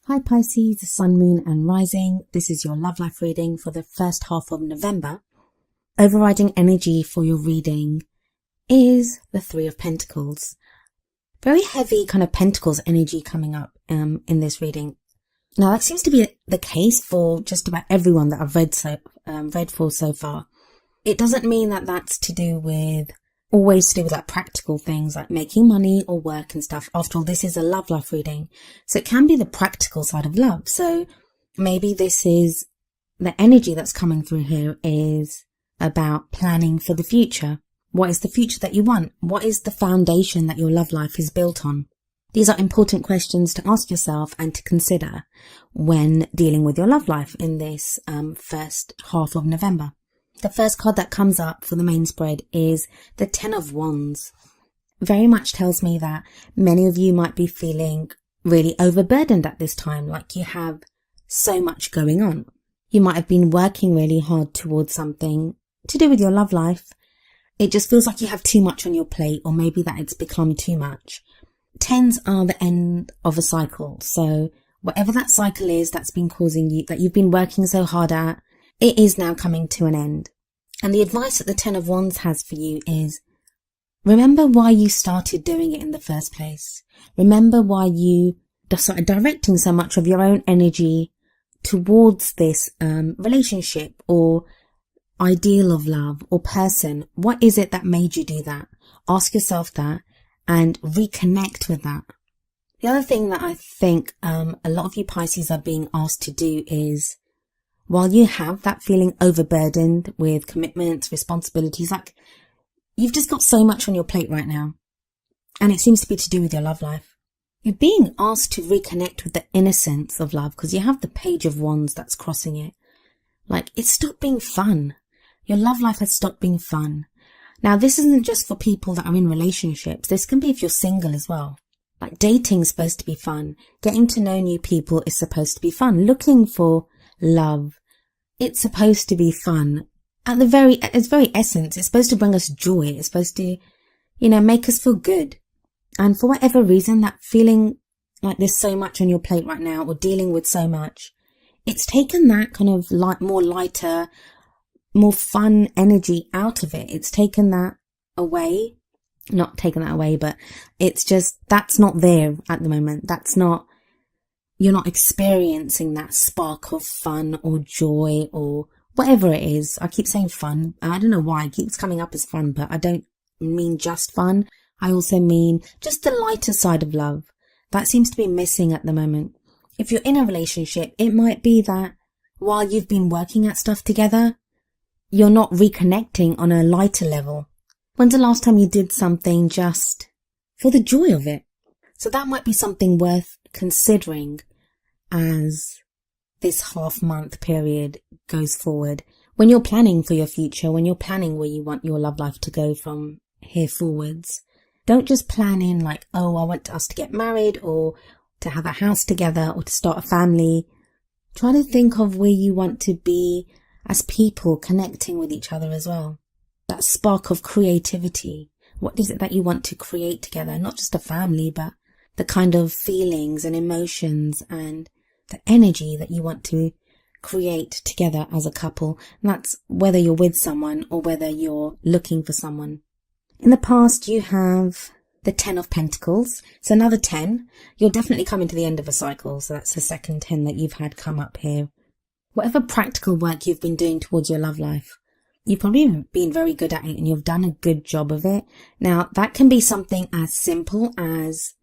Hi Pisces, Sun, Moon and Rising. This is your love life reading for the first half of November. Overriding energy for your reading is the Three of Pentacles. Very heavy kind of Pentacles energy coming up in this reading. Now that seems to be the case for just about everyone that I've read for so far. It doesn't mean that that's always to do with like practical things like making money or work and stuff. After all, this is a love life reading. So it can be the practical side of love. So maybe this is the energy that's coming through here is about planning for the future. What is the future that you want? What is the foundation that your love life is built on? These are important questions to ask yourself and to consider when dealing with your love life in this first half of November. The first card that comes up for the main spread is the Ten of Wands. Very much tells me that many of you might be feeling really overburdened at this time, like you have so much going on. You might have been working really hard towards something to do with your love life. It just feels like you have too much on your plate, or maybe that it's become too much. Tens are the end of a cycle. So whatever that cycle is that's been causing you, that you've been working so hard at, it is now coming to an end. And the advice that the Ten of Wands has for you is, remember why you started doing it in the first place. Remember why you started directing so much of your own energy towards this relationship or ideal of love or person. What is it that made you do that? Ask yourself that and reconnect with that. The other thing that I think a lot of you Pisces are being asked to do is, while you have that feeling overburdened with commitments, responsibilities, like you've just got so much on your plate right now, and it seems to be to do with your love life, you're being asked to reconnect with the innocence of love, because you have the Page of Wands that's crossing it. Like, it's stopped being fun. Your love life has stopped being fun. Now, this isn't just for people that are in relationships. This can be if you're single as well. Like, dating's supposed to be fun. Getting to know new people is supposed to be fun. Looking for love, it's supposed to be fun. At its very essence, it's supposed to bring us joy. It's supposed to, make us feel good. And for whatever reason, that feeling like there's so much on your plate right now, or dealing with so much, it's taken that kind of more lighter, more fun energy out of it. It's taken that away. Not taken that away, but it's just, that's not there at the moment. You're not experiencing that spark of fun or joy or whatever it is. I keep saying fun. I don't know why it keeps coming up as fun, but I don't mean just fun. I also mean just the lighter side of love. That seems to be missing at the moment. If you're in a relationship, it might be that while you've been working at stuff together, you're not reconnecting on a lighter level. When's the last time you did something just for the joy of it? So that might be something worth considering as this half-month period goes forward. When you're planning for your future, when you're planning where you want your love life to go from here forwards, don't just plan in like, oh, I want us to get married or to have a house together or to start a family. Try to think of where you want to be as people connecting with each other as well. That spark of creativity. What is it that you want to create together? Not just a family, but the kind of feelings and emotions and the energy that you want to create together as a couple. And that's whether you're with someone or whether you're looking for someone. In the past, you have the Ten of Pentacles. So another 10. You're definitely coming to the end of a cycle. So that's the second 10 that you've had come up here. Whatever practical work you've been doing towards your love life, you've probably been very good at it and you've done a good job of it. Now, that can be something as simple as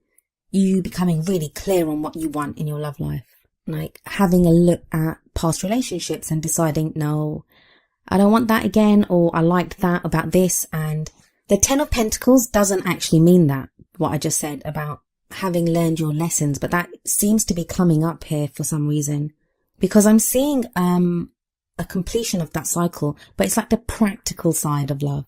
you becoming really clear on what you want in your love life. Like having a look at past relationships and deciding, no, I don't want that again, or I liked that about this. And the Ten of Pentacles doesn't actually mean that, what I just said about having learned your lessons, but that seems to be coming up here for some reason. Because I'm seeing a completion of that cycle, but it's like the practical side of love.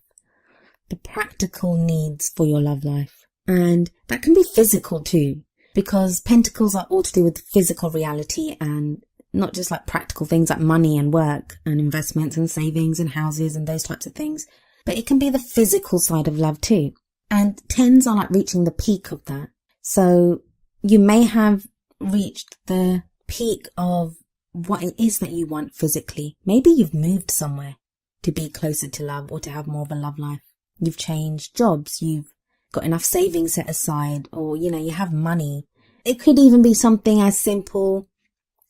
The practical needs for your love life. And that can be physical too, because pentacles are all to do with physical reality and not just like practical things like money and work and investments and savings and houses and those types of things. But it can be the physical side of love too. And tens are like reaching the peak of that. So you may have reached the peak of what it is that you want physically. Maybe you've moved somewhere to be closer to love or to have more of a love life. You've changed jobs, you've got enough savings set aside, or, you have money. It could even be something as simple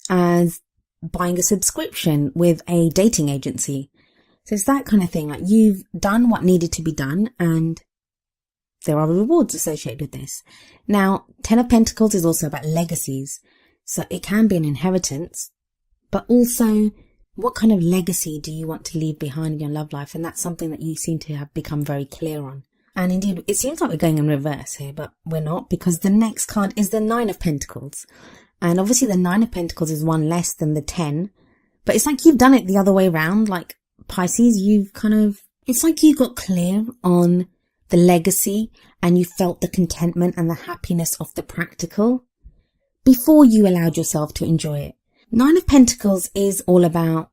as buying a subscription with a dating agency. So it's that kind of thing. Like, you've done what needed to be done, and there are rewards associated with this. Now, Ten of Pentacles is also about legacies. So it can be an inheritance, but also what kind of legacy do you want to leave behind in your love life? And that's something that you seem to have become very clear on. And indeed, it seems like we're going in reverse here, but we're not, because the next card is the Nine of Pentacles. And obviously the Nine of Pentacles is one less than the 10, but it's like you've done it the other way around. Like, Pisces, it's like you got clear on the legacy and you felt the contentment and the happiness of the practical before you allowed yourself to enjoy it. Nine of Pentacles is all about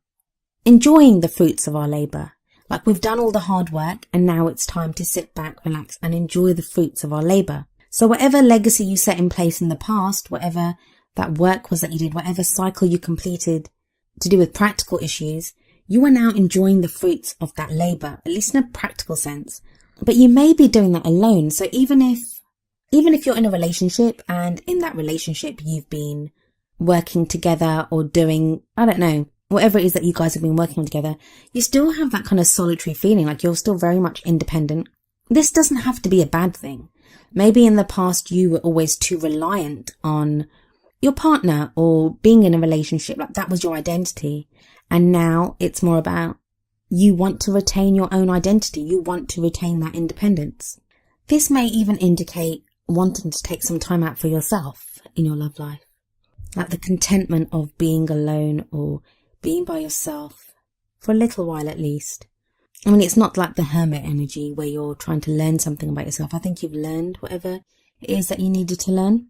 enjoying the fruits of our labor. Like, we've done all the hard work and now it's time to sit back, relax and enjoy the fruits of our labor. So whatever legacy you set in place in the past, whatever that work was that you did, whatever cycle you completed to do with practical issues, you are now enjoying the fruits of that labor, at least in a practical sense. But you may be doing that alone. So even if you're in a relationship and in that relationship you've been working together or doing, I don't know, whatever it is that you guys have been working on together, you still have that kind of solitary feeling, like you're still very much independent. This doesn't have to be a bad thing. Maybe in the past you were always too reliant on your partner or being in a relationship, like that was your identity. And now it's more about you want to retain your own identity. You want to retain that independence. This may even indicate wanting to take some time out for yourself in your love life. Like the contentment of being alone or being by yourself for a little while at least. I mean, it's not like the hermit energy where you're trying to learn something about yourself. I think you've learned whatever it is that you needed to learn.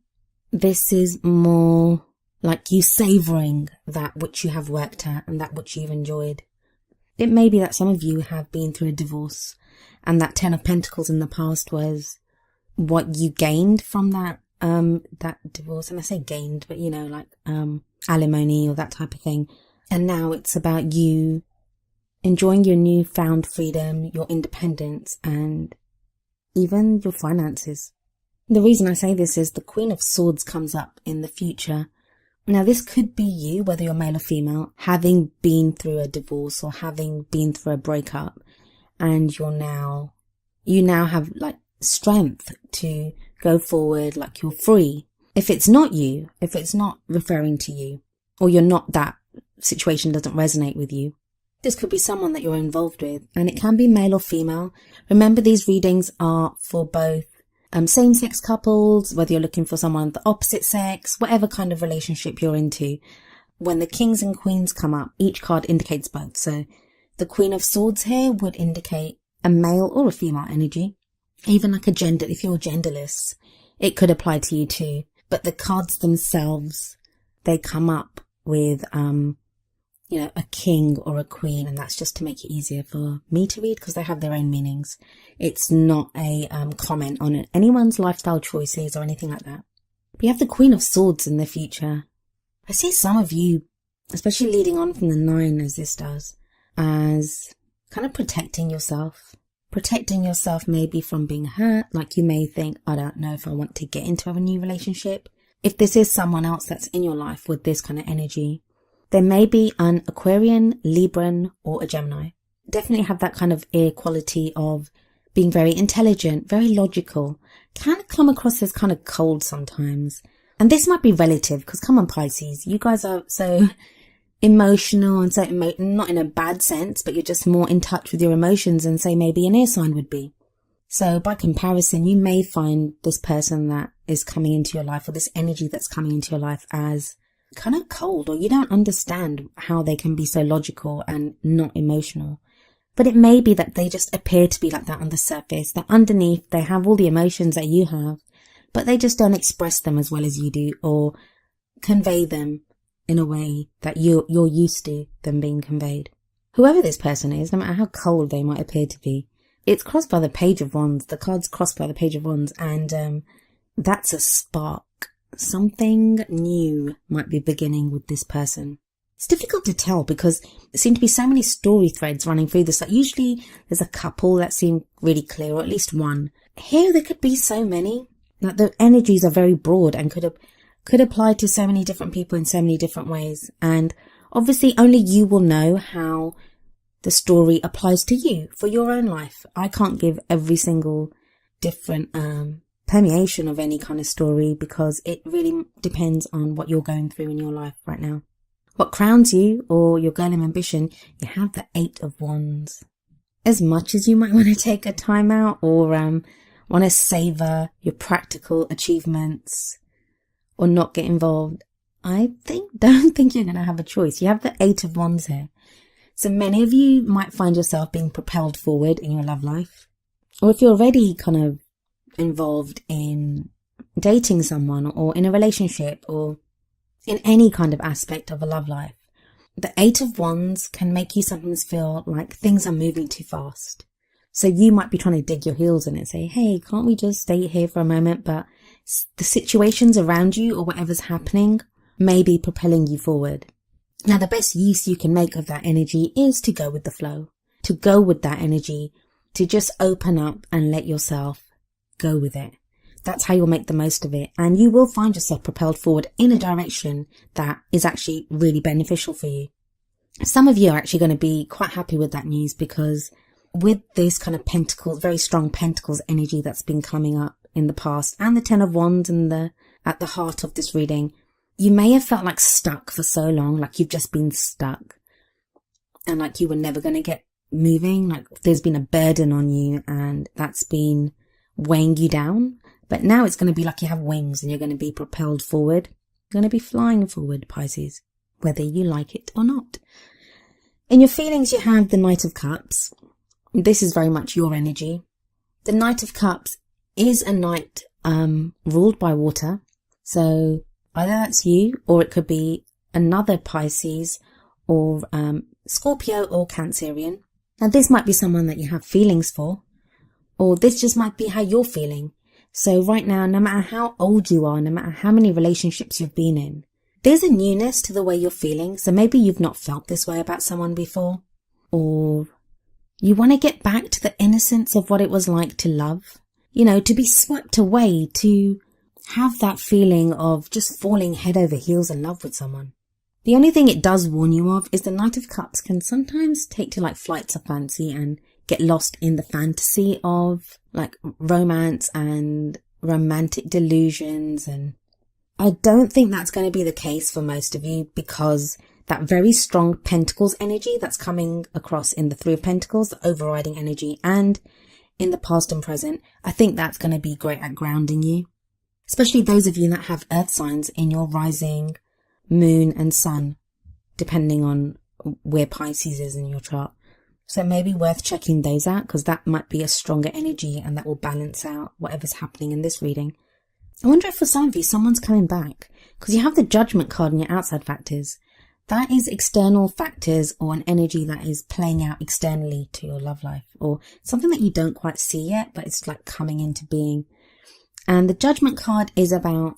This is more like you savouring that which you have worked at and that which you've enjoyed. It may be that some of you have been through a divorce and that Ten of Pentacles in the past was what you gained from that divorce. And I say gained, but like alimony or that type of thing. And now it's about you enjoying your newfound freedom, your independence, and even your finances. The reason I say this is the Queen of Swords comes up in the future. Now, this could be you, whether you're male or female, having been through a divorce or having been through a breakup, and you now have like strength to go forward, like you're free. If it's not you, if it's not referring to you, or you're not, that situation doesn't resonate with you, this could be someone that you're involved with, and it can be male or female. Remember, these readings are for both same-sex couples, whether you're looking for someone of the opposite sex, whatever kind of relationship you're into. When the kings and queens come up, each card indicates both. So the Queen of Swords here would indicate a male or a female energy. Even like a gender, if you're genderless, it could apply to you too. But the cards themselves, they come up with a king or a queen, and that's just to make it easier for me to read because they have their own meanings. It's not a comment on anyone's lifestyle choices or anything like that. But you have the Queen of Swords in the future. I see some of you, especially leading on from the 9 as this does, as kind of protecting yourself. Protecting yourself maybe from being hurt. Like you may think, I don't know if I want to get into a new relationship. If this is someone else that's in your life with this kind of energy, there may be an Aquarian, Libran, or a Gemini. Definitely have that kind of air quality of being very intelligent, very logical. Can come across as kind of cold sometimes. And this might be relative, because come on Pisces, you guys are so emotional and so not in a bad sense, but you're just more in touch with your emotions than say maybe an air sign would be. So by comparison, you may find this person that is coming into your life, or this energy that's coming into your life, as kind of cold, or you don't understand how they can be so logical and not emotional. But it may be that they just appear to be like that on the surface, that underneath they have all the emotions that you have, but they just don't express them as well as you do, or convey them in a way that you're used to them being conveyed. Whoever this person is, no matter how cold they might appear to be, it's crossed by the Page of Wands. The card's crossed by the Page of Wands, and that's a spark. something new might be beginning with this person. It's difficult to tell because there seem to be so many story threads running through this. Like usually there's a couple that seem really clear, or at least one. Here there could be so many. Like the energies are very broad and could apply to so many different people in so many different ways. And obviously only you will know how the story applies to you for your own life. I can't give every single different permeation of any kind of story because it really depends on what you're going through in your life right now. What crowns you, or your goal and ambition, you have the 8 of Wands. As much as you might want to take a time out or want to savor your practical achievements or not get involved, don't think you're going to have a choice. You have the 8 of Wands here. So many of you might find yourself being propelled forward in your love life. Or if you're already kind of involved in dating someone or in a relationship or in any kind of aspect of a love life, the 8 of Wands can make you sometimes feel like things are moving too fast. So you might be trying to dig your heels in and say, hey, can't we just stay here for a moment? But the situations around you or whatever's happening may be propelling you forward. Now, the best use you can make of that energy is to go with the flow, to go with that energy, to just open up and let yourself go with it. That's how you'll make the most of it. And you will find yourself propelled forward in a direction that is actually really beneficial for you. Some of you are actually going to be quite happy with that news because with this kind of Pentacles, very strong Pentacles energy that's been coming up in the past, and the 10 of Wands at the heart of this reading, you may have felt like stuck for so long, like you've just been stuck and like you were never going to get moving, like there's been a burden on you and that's been weighing you down. But now it's going to be like you have wings and you're going to be propelled forward. You're going to be flying forward, Pisces, whether you like it or not. In your feelings, you have the Knight of Cups. This is very much your energy. The Knight of Cups is a knight ruled by water. So either that's you, or it could be another Pisces or Scorpio or Cancerian. Now this might be someone that you have feelings for, or this just might be how you're feeling. So right now, no matter how old you are, no matter how many relationships you've been in, there's a newness to the way you're feeling. So maybe you've not felt this way about someone before, or you want to get back to the innocence of what it was like to love, to be swept away, to have that feeling of just falling head over heels in love with someone. The only thing it does warn you of is the Knight of Cups can sometimes take to like flights of fancy and get lost in the fantasy of like romance and romantic delusions. And I don't think that's going to be the case for most of you because that very strong Pentacles energy that's coming across in the 3 of Pentacles, the overriding energy, and in the past and present, I think that's going to be great at grounding you. Especially those of you that have earth signs in your rising, moon and sun, depending on where Pisces is in your chart. So it may be worth checking those out because that might be a stronger energy and that will balance out whatever's happening in this reading. I wonder if for some of you, someone's coming back because you have the Judgment card in your outside factors. That is external factors or an energy that is playing out externally to your love life or something that you don't quite see yet, but it's like coming into being. And the Judgment card is about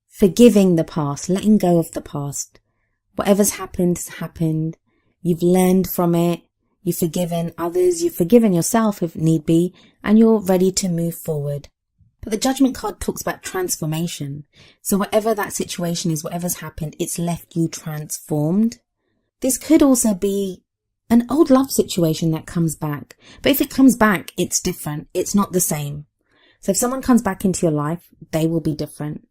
forgiving the past, letting go of the past. Whatever's happened has happened. You've learned from it. You've forgiven others. You've forgiven yourself if need be, and you're ready to move forward. But the Judgment card talks about transformation. So whatever that situation is, whatever's happened, it's left you transformed. This could also be an old love situation that comes back. But if it comes back, it's different. It's not the same. So if someone comes back into your life, they will be different.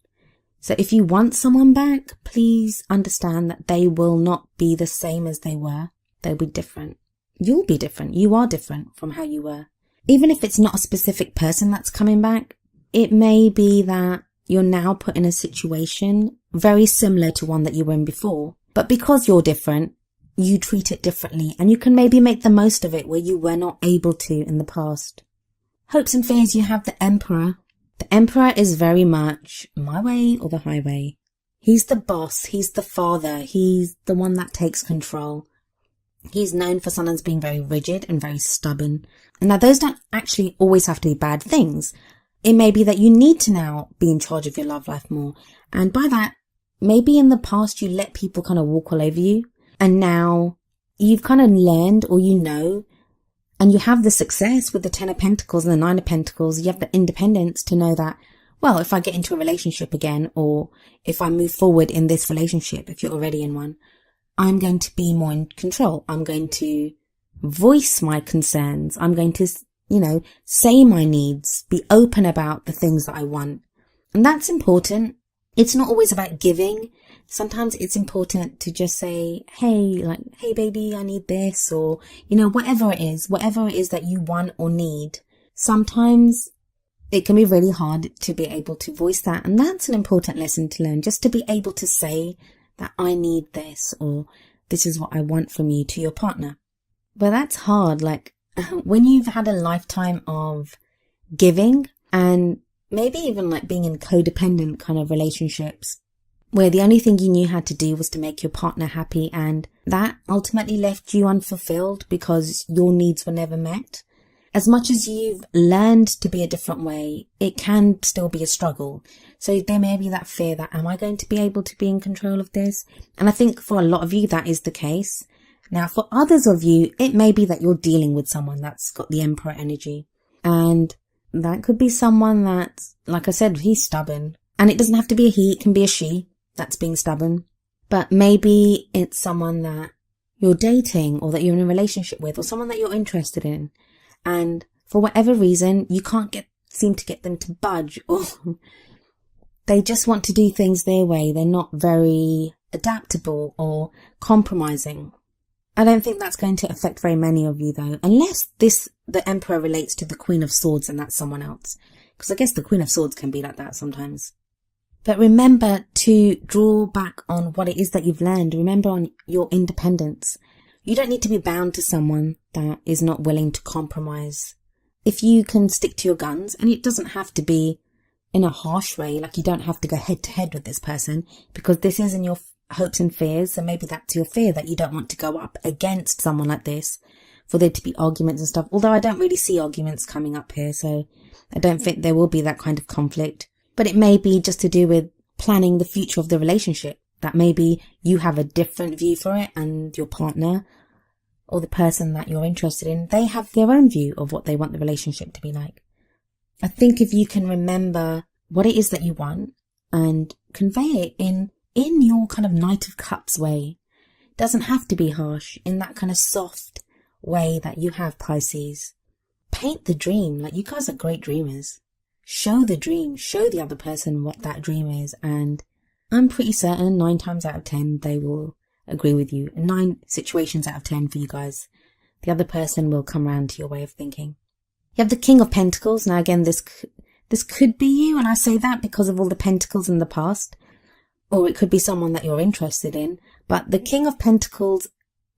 So if you want someone back, please understand that they will not be the same as they were. They'll be different. You'll be different. You are different from how you were. Even if it's not a specific person that's coming back, it may be that you're now put in a situation very similar to one that you were in before. But because you're different, you treat it differently and you can maybe make the most of it where you were not able to in the past. Hopes and fears, you have the Emperor. The Emperor is very much my way or the highway. He's the boss. He's the father. He's the one that takes control. He's known for sometimes being very rigid and very stubborn. And now those don't actually always have to be bad things. it may be that you need to now be in charge of your love life more. And by that, maybe in the past you let people kind of walk all over you, and now you've kind of learned, or you know, and you have the success with the 10 of Pentacles and the 9 of Pentacles. You have the independence to know that, well, if I get into a relationship again, or if I move forward in this relationship, if you're already in one, I'm going to be more in control. I'm going to voice my concerns. I'm going to, say my needs, be open about the things that I want. And that's important. It's not always about giving. Sometimes it's important to just say, hey baby, I need this, or, whatever it is that you want or need. Sometimes it can be really hard to be able to voice that. And that's an important lesson to learn, just to be able to say that I need this, or this is what I want from you to your partner. But that's hard. When you've had a lifetime of giving, and maybe even being in codependent kind of relationships, where the only thing you knew how to do was to make your partner happy, and that ultimately left you unfulfilled because your needs were never met. As much as you've learned to be a different way, it can still be a struggle. So there may be that fear that, am I going to be able to be in control of this? And I think for a lot of you, that is the case. Now, for others of you, it may be that you're dealing with someone that's got the Emperor energy. And that could be someone that, like I said, he's stubborn. And it doesn't have to be a he, it can be a she that's being stubborn. But maybe it's someone that you're dating, or that you're in a relationship with, or someone that you're interested in. And for whatever reason, you can't seem to get them to budge, or they just want to do things their way. They're not very adaptable or compromising. I don't think that's going to affect very many of you though, unless the Emperor relates to the Queen of Swords and that's someone else. Because I guess the Queen of Swords can be like that sometimes. But remember to draw back on what it is that you've learned. Remember on your independence. You don't need to be bound to someone that is not willing to compromise. If you can stick to your guns, and it doesn't have to be in a harsh way, you don't have to go head to head with this person, because this isn't your hopes and fears. So maybe that's your fear, that you don't want to go up against someone like this, for there to be arguments and stuff. Although I don't really see arguments coming up here, so I don't think there will be that kind of conflict. But it may be just to do with planning the future of the relationship, that maybe you have a different view for it, and your partner or the person that you're interested in, they have their own view of what they want the relationship to be like. I think if you can remember what it is that you want and convey it in your kind of Knight of Cups way, it doesn't have to be harsh, in that kind of soft way that you have, Pisces. Paint the dream. You guys are great dreamers. Show the dream, show the other person what that dream is, and I'm pretty certain 9 times out of 10 they will agree with you. 9 situations out of 10 for you guys, the other person will come around to your way of thinking. You have the King of Pentacles. Now again, this could be you, and I say that because of all the pentacles in the past, or it could be someone that you're interested in. But the King of Pentacles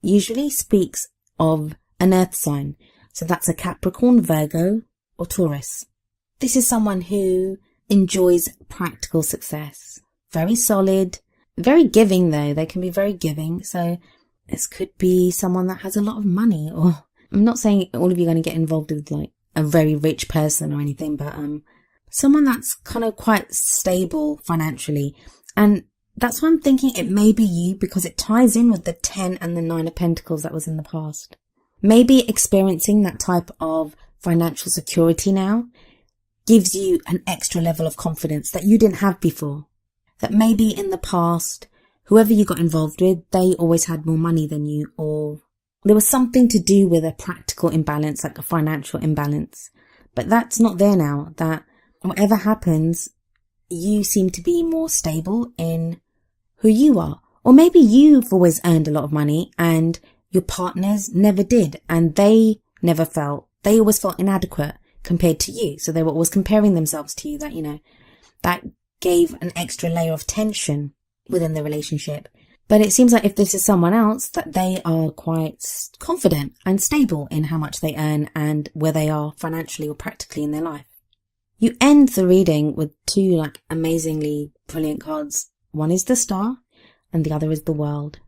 usually speaks of an earth sign, so that's a Capricorn, Virgo, or Taurus. This is someone who enjoys practical success, very solid, very giving though. They can be very giving. So this could be someone that has a lot of money, or I'm not saying all of you are going to get involved with a very rich person or anything, but someone that's kind of quite stable financially. And that's why I'm thinking it may be you, because it ties in with the 10 and the 9 of Pentacles that was in the past. Maybe experiencing that type of financial security now gives you an extra level of confidence that you didn't have before. That maybe in the past, whoever you got involved with, they always had more money than you, or there was something to do with a practical imbalance, like a financial imbalance. But that's not there now. That whatever happens, you seem to be more stable in who you are. Or maybe you've always earned a lot of money and your partners never did, and they always felt inadequate compared to you. So they were always comparing themselves to you. That gave an extra layer of tension within the relationship. But it seems like if this is someone else, that they are quite confident and stable in how much they earn and where they are financially or practically in their life. You end the reading with 2 amazingly brilliant cards. One is the Star and the other is the World.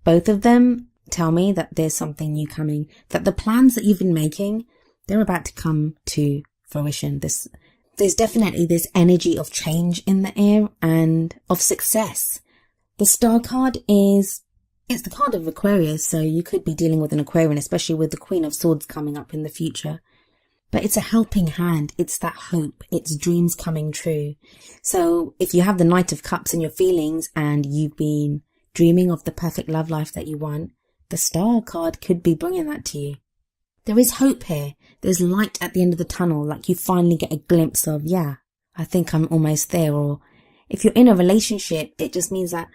Both of them tell me that there's something new coming, that the plans that you've been making, they're about to come to fruition. There's definitely this energy of change in the air and of success. The Star card it's the card of Aquarius, so you could be dealing with an Aquarian, especially with the Queen of Swords coming up in the future. But it's a helping hand. It's that hope. It's dreams coming true. So if you have the Knight of Cups in your feelings and you've been dreaming of the perfect love life that you want, the Star card could be bringing that to you. There is hope here. There's light at the end of the tunnel, like you finally get a glimpse of, yeah, I think I'm almost there. Or if you're in a relationship, it just means that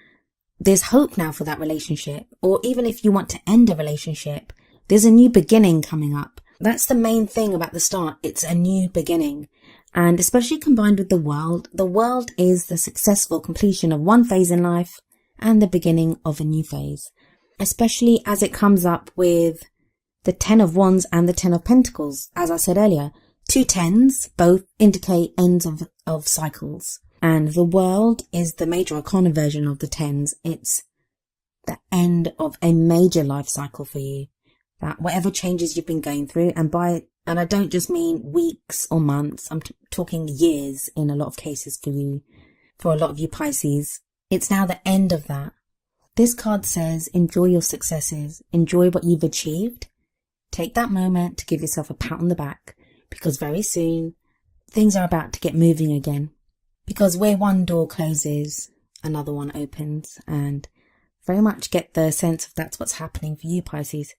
there's hope now for that relationship. Or even if you want to end a relationship, there's a new beginning coming up. That's the main thing about the Star. It's a new beginning. And especially combined with the World is the successful completion of one phase in life and the beginning of a new phase. Especially as it comes up with the 10 of Wands and the 10 of Pentacles. As I said earlier, 2 tens both indicate ends of cycles. And the World is the major arcana version of the tens. It's the end of a major life cycle for you. That whatever changes you've been going through, and I don't just mean weeks or months, I'm talking years in a lot of cases for a lot of you Pisces. It's now the end of that. This card says, enjoy your successes, enjoy what you've achieved. Take that moment to give yourself a pat on the back, because very soon things are about to get moving again. Because where one door closes, another one opens, and very much get the sense of that's what's happening for you, Pisces.